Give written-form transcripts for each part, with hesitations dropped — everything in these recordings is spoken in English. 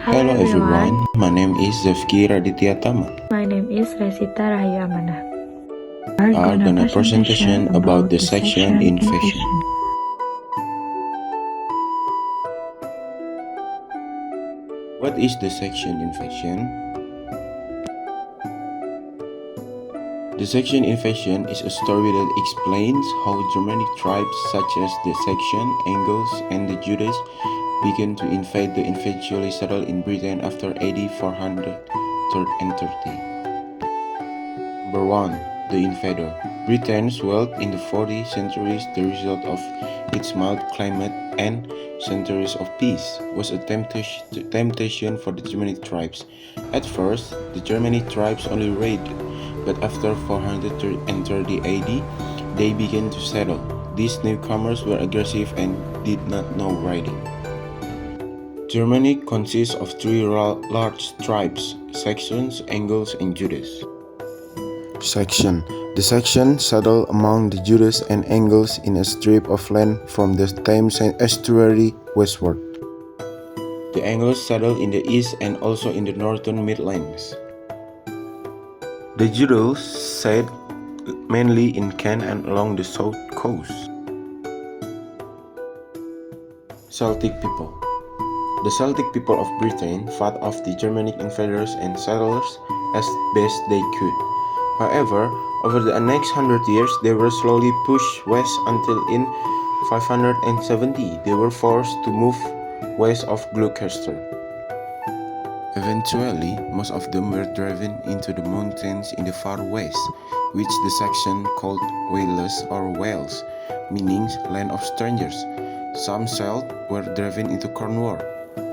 Hello everyone, everyone, my name is Zeffky. my name is Raesita. We are gonna presentation about the section infection. What is the section infection? The section infection is a story that explains how Germanic tribes such as the Saxon, Angles, and the Judas began to invade and eventually settle in Britain after AD 430. Number 1. The invader. Britain's wealth in the 40th century, the result of its mild climate and centuries of peace, was a temptation for the Germanic tribes. At first, the Germanic tribes only raided, but after 430 AD, they began to settle. These newcomers were aggressive and did not know riding. Germany consists of three large tribes: Saxons, Angles, and Judas. Saxon. The Saxons settled among the Judas and Angles in a strip of land from the Thames estuary westward. The Angles settled in the east and also in the northern Midlands. The Judas settled mainly in Kent and along the south coast. Celtic people. The Celtic people of Britain fought off the Germanic invaders and settlers as best they could. However, over the next 100 years, they were slowly pushed west until in 570 they were forced to move west of Gloucester. Eventually, most of them were driven into the mountains in the far west, which the Saxons called Wales or Wales, meaning land of strangers. Some Celts were driven into Cornwall,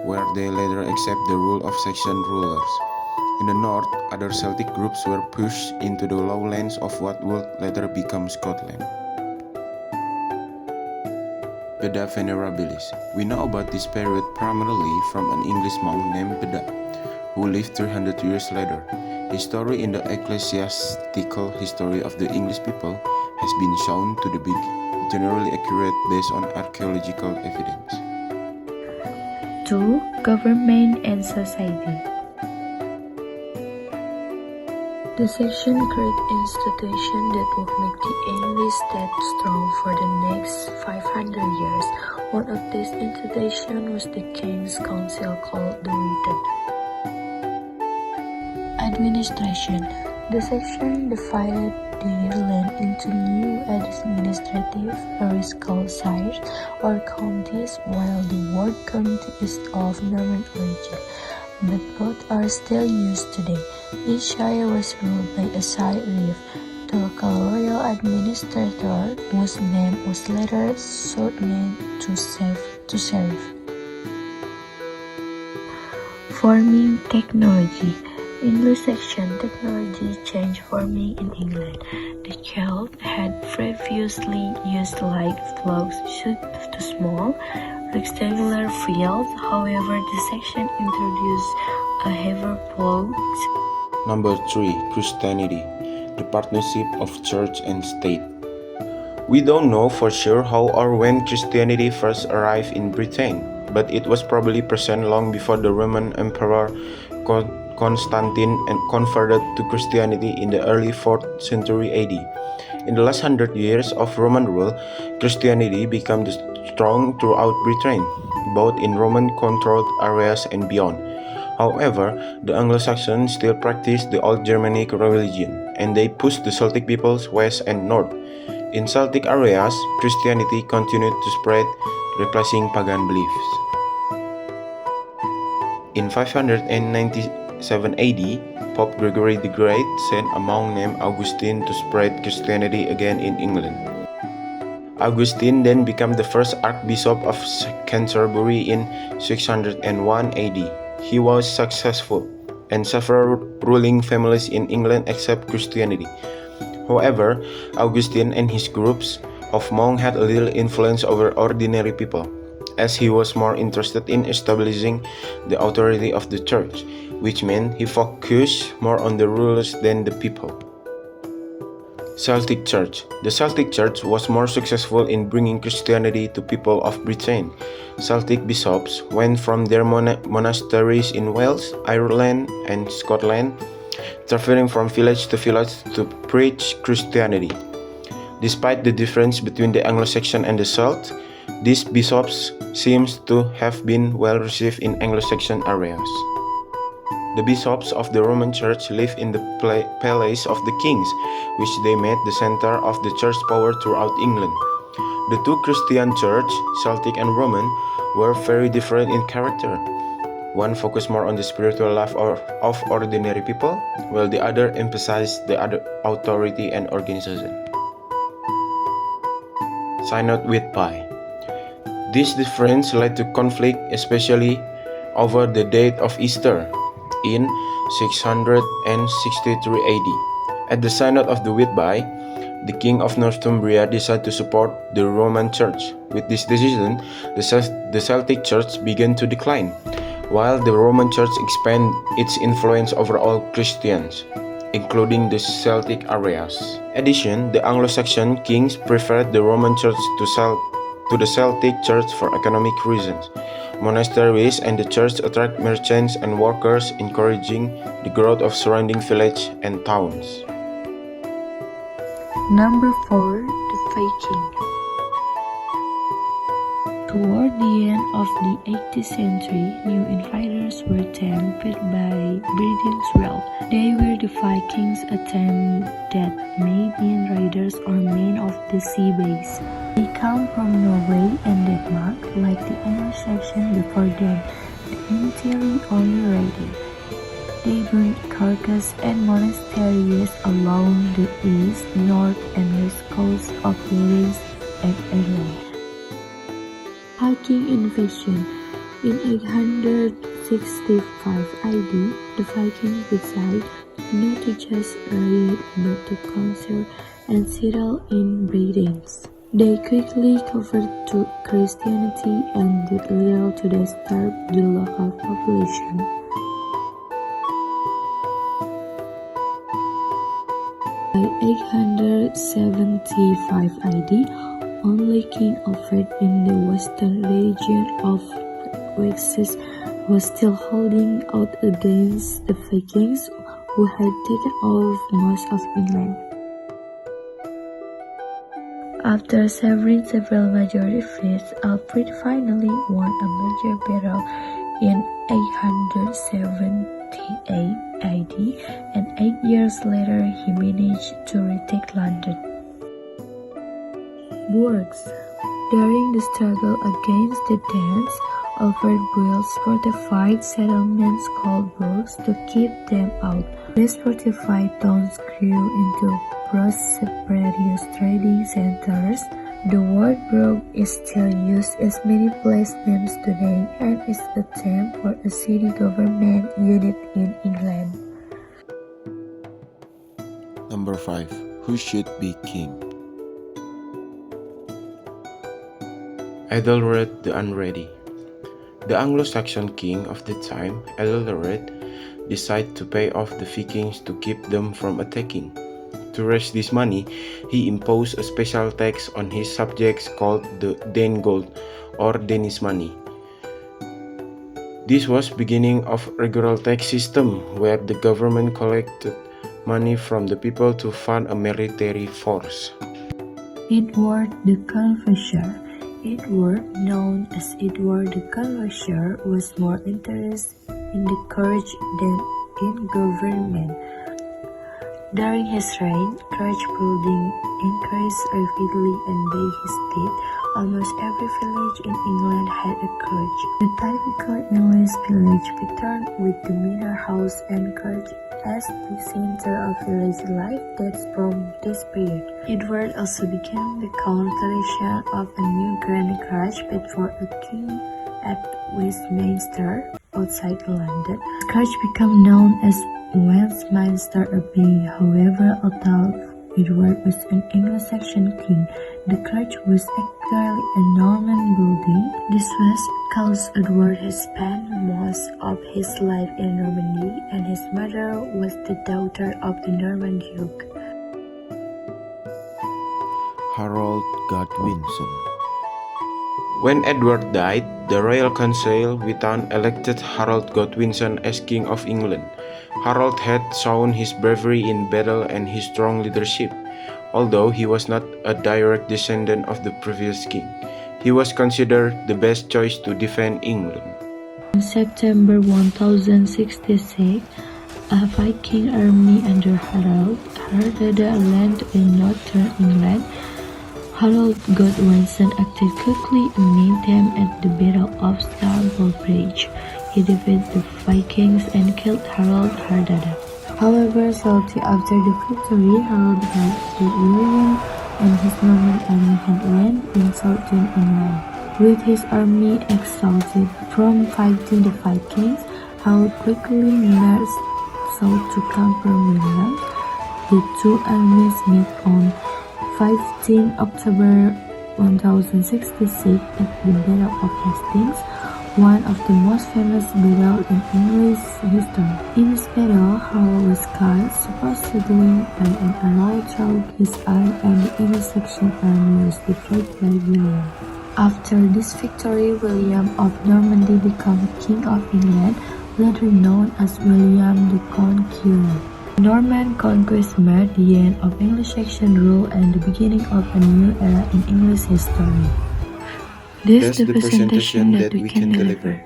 where they later accepted the rule of Saxon rulers. In the north, other Celtic groups were pushed into the lowlands of what would later become Scotland. Beda Venerabilis. We know about this period primarily from an English monk named Beda, who lived 300 years later. His story in the ecclesiastical history of the English people has been shown to be generally accurate based on archaeological evidence. 2. Government and society. The section created institution that would make the English state strong for the next 500 years. One of these institutions was the King's Council called the Written. Administration. The section divided the Ireland into new administrative areas called shires or counties, while the word county is of Norman origin, but both are still used today. Each shire was ruled by a shire reeve, the local royal administrator, whose name was later shortened to sheriff. Farming technology. In this section, technology changed farming in England. The Celts had previously used light plows suited to small, rectangular fields. However, this section introduced a heavier plow. Number 3. Christianity. The partnership of church and state. We don't know for sure how or when Christianity first arrived in Britain, but it was probably present long before the Roman Emperor Constantine converted to Christianity in the early 4th century AD. In the last 100 years of Roman rule, Christianity became strong throughout Britain, both in Roman-controlled areas and beyond. However, the Anglo-Saxons still practiced the old Germanic religion, and they pushed the Celtic peoples west and north. In Celtic areas, Christianity continued to spread, replacing pagan beliefs. In 597 AD, Pope Gregory the Great sent a monk named Augustine to spread Christianity again in England. Augustine then became the first Archbishop of Canterbury in 601 AD. He was successful, and several ruling families in England accepted Christianity. However, Augustine and his groups of monks had little influence over ordinary people, as he was more interested in establishing the authority of the church, which meant he focused more on the rulers than the people. Celtic Church. The Celtic Church was more successful in bringing Christianity to people of Britain. Celtic bishops went from their monasteries in Wales, Ireland, and Scotland, traveling from village to village to preach Christianity. Despite the difference between the Anglo-Saxon and the Celt, these bishops seem to have been well received in Anglo-Saxon areas. The bishops of the Roman Church lived in the palace of the kings, which they made the center of the church power throughout England. The two Christian churches, Celtic and Roman, were very different in character. One focused more on the spiritual life of ordinary people, while the other emphasized the authority and organization. Synod with Pi. This difference led to conflict, especially over the date of Easter in 663 AD. At the Synod of the Whitby, the king of Northumbria decided to support the Roman Church. With this decision, the Celtic Church began to decline, while the Roman Church expanded its influence over all Christians, including the Celtic areas. In addition, the Anglo-Saxon kings preferred the Roman Church to the Celtic Church for economic reasons. Monasteries and the church attract merchants and workers, encouraging the growth of surrounding villages and towns. Number 4. The Viking. Toward the end of the 18th century, new invaders were tempted by Britain's wealth. They were the Vikings, a term that may mean raiders or men of the sea base. They come from Norway and Denmark, like the Anglo-Saxon before them. The military only raided. They burned carcasses and monasteries along the east, north, and west coasts of Wales and Ireland. Viking invasion. In 865 AD, the Vikings decided not to just raid but to conquer and settle in Britain. They quickly converted to Christianity and did little to disturb the local population. By 875 AD, only King Alfred in the western region of Wessex was still holding out against the Vikings, who had taken over most of England. After severing several major defeats, Alfred finally won a major battle in 878 AD, and 8 years later he managed to retake London. Burgs. During the struggle against the Danes, Alfred built fortified settlements called burgs to keep them out. These fortified towns grew into prosperous trading centers. The word burg is still used as many place names today and is a term for a city government unit in England. Number 5. Who should be king? Ethelred the Unready. The Anglo-Saxon king of the time, Ethelred, decided to pay off the Vikings to keep them from attacking. To raise this money, he imposed a special tax on his subjects called the Danegold or Danish money. This was beginning of regular tax system where the government collected money from the people to fund a military force. Edward the Converser. Edward, known as Edward the Converser, was more interested in the courage than in government. During his reign, courage building increased rapidly, and by his death, almost every village in England had a church. The typical English village pattern with the manor house and church as the center of village life dates from this period. Edward also began the construction of a new grand church built for a king at Westminster, outside London. The church became known as Westminster Abbey. However, although Edward was an Anglo-Saxon king, the church was actually a Norman building. This was because Edward had spent most of his life in Normandy, and his mother was the daughter of the Norman duke. Harold Godwinson. When Edward died, the Royal Council Witan elected Harold Godwinson as King of England. Harold had shown his bravery in battle and his strong leadership. Although he was not a direct descendant of the previous king, he was considered the best choice to defend England. In September 1066, a Viking army under Harold Hardrada landed in northern England. Harold Godwinson acted quickly and met them at the Battle of Stamford Bridge. He defeated the Vikings and killed Harold Hardrada. However, shortly after the victory, Harold heard that William and his Norman army had landed in southern England. With his army exhausted from fighting the Vikings, Harold quickly marched south to conquer William. The two armies met on 15 October 1066 at the Battle of Hastings, one of the most famous battles in English history. In this battle, Harold was killed, supposedly by an arrow through his arm, and the English Saxon army was defeated by William. After this victory, William of Normandy became King of England, later known as William the Conqueror. Norman conquest marked the end of Anglo-Saxon rule and the beginning of a new era in English history. This is the presentation that we can deliver.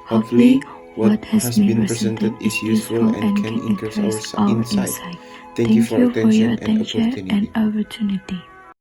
Hopefully, what has been presented is useful and can increase our insight. Thank you for your attention and opportunity.